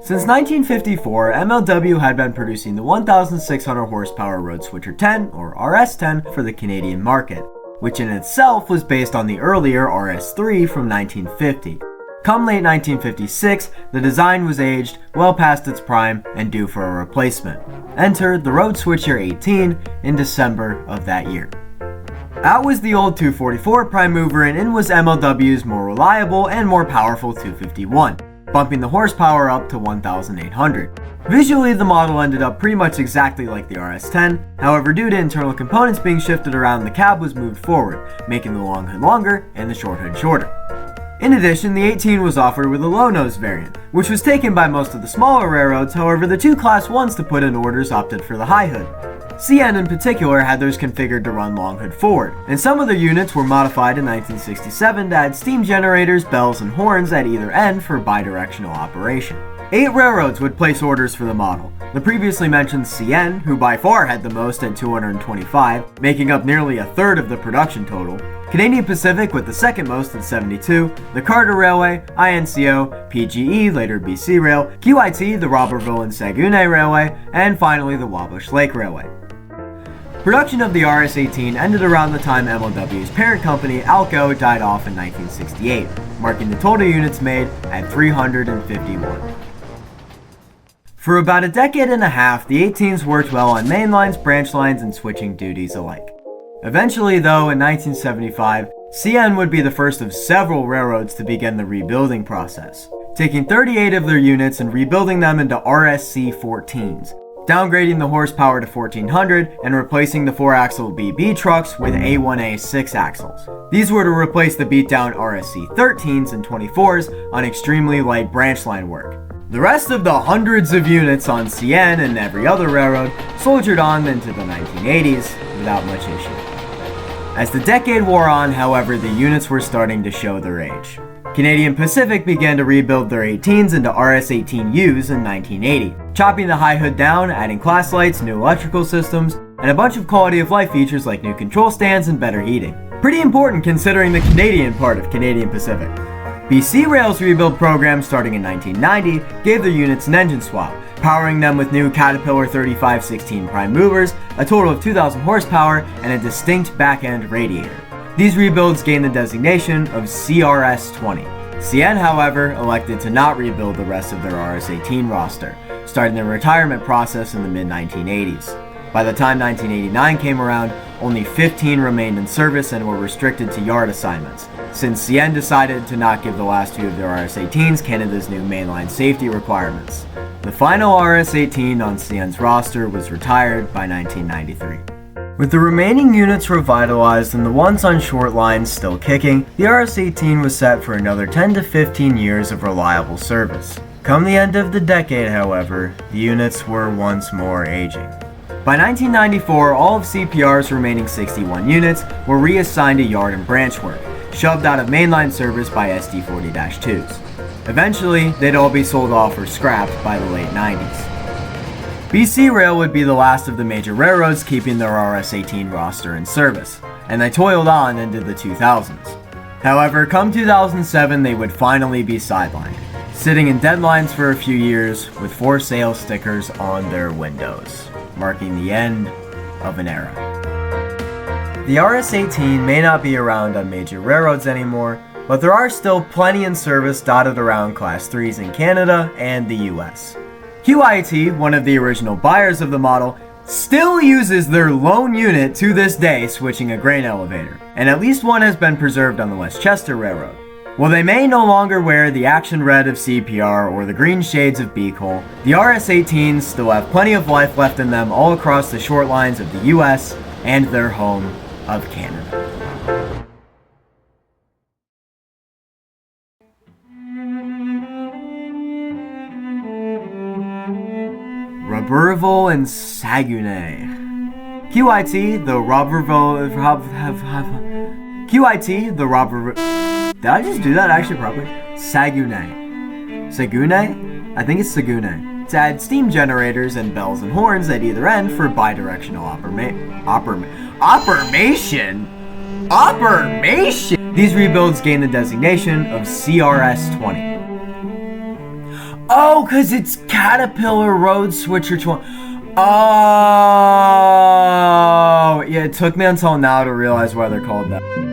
Since 1954, MLW had been producing the 1,600 horsepower Road Switcher 10, or RS-10, for the Canadian market, which in itself was based on the earlier RS-3 from 1950. Come late 1956, the design was aged, well past its prime, and due for a replacement. Enter the Road Switcher 18 in December of that year. Out was the old 244 prime mover and in was MLW's more reliable and more powerful 251, bumping the horsepower up to 1,800. Visually, the model ended up pretty much exactly like the RS-10, however due to internal components being shifted around, the cab was moved forward, making the long hood longer and the short hood shorter. In addition, the 18 was offered with a low-nose variant, which was taken by most of the smaller railroads, however the two Class 1s to put in orders opted for the high hood. CN in particular had theirs configured to run long hood forward, and some of their units were modified in 1967 to add steam generators, bells, and horns at either end for bidirectional operation. 8 railroads would place orders for the model. The previously mentioned CN, who by far had the most at 225, making up nearly a third of the production total, Canadian Pacific with the second most at 72, the Carter Railway, INCO, PGE, later BC Rail, QIT, the Robertville and Saguenay Railway, and finally the Wabash Lake Railway. Production of the RS-18 ended around the time MLW's parent company, Alco, died off in 1968, marking the total units made at 351. For about a decade and a half, the 18s worked well on main lines, branch lines, and switching duties alike. Eventually, though, in 1975, CN would be the first of several railroads to begin the rebuilding process, taking 38 of their units and rebuilding them into RSC-14s, downgrading the horsepower to 1,400 and replacing the 4-axle BB trucks with A1A 6-axles. These were to replace the beat-down RSC-13s and 24s on extremely light branch line work. The rest of the hundreds of units on CN and every other railroad soldiered on into the 1980s without much issue. As the decade wore on, however, the units were starting to show their age. Canadian Pacific began to rebuild their 18s into RS-18Us in 1980, chopping the high hood down, adding class lights, new electrical systems, and a bunch of quality of life features like new control stands and better heating. Pretty important considering the Canadian part of Canadian Pacific. BC Rail's rebuild program starting in 1990 gave their units an engine swap, powering them with new Caterpillar 3516 prime movers, a total of 2,000 horsepower, and a distinct back-end radiator. These rebuilds gained the designation of CRS-20. CN, however, elected to not rebuild the rest of their RS-18 roster, starting the retirement process in the mid-1980s. By the time 1989 came around, only 15 remained in service and were restricted to yard assignments, since CN decided to not give the last two of their RS-18s Canada's new mainline safety requirements. The final RS-18 on CN's roster was retired by 1993. With the remaining units revitalized and the ones on short lines still kicking, the RS-18 was set for another 10 to 15 years of reliable service. Come the end of the decade, however, the units were once more aging. By 1994, all of CPR's remaining 61 units were reassigned to yard and branch work, shoved out of mainline service by SD40-2s. Eventually, they'd all be sold off or scrapped by the late 90s. BC Rail would be the last of the major railroads keeping their RS-18 roster in service, and they toiled on into the 2000s. However, come 2007, they would finally be sidelined, sitting in deadlines for a few years with for sale stickers on their windows, marking the end of an era. The RS-18 may not be around on major railroads anymore, but there are still plenty in service dotted around Class 3s in Canada and the US. QIT, one of the original buyers of the model, still uses their lone unit to this day switching a grain elevator, and at least one has been preserved on the Westchester Railroad. While they may no longer wear the action red of CPR or the green shades of B Coal, the RS-18s still have plenty of life left in them all across the short lines of the US and their home of Canada. Robertville and Saguenay. QIT, the Robertville... QIT, the Robertville... Did I just do that actually properly? Saguenay. Saguenay? I think it's Saguenay. To add steam generators and bells and horns at either end for bidirectional operation. These rebuilds gain the designation of CRS-20. Oh, because it's Caterpillar Road Switcher 20. Oh, yeah, it took me until now to realize why they're called that.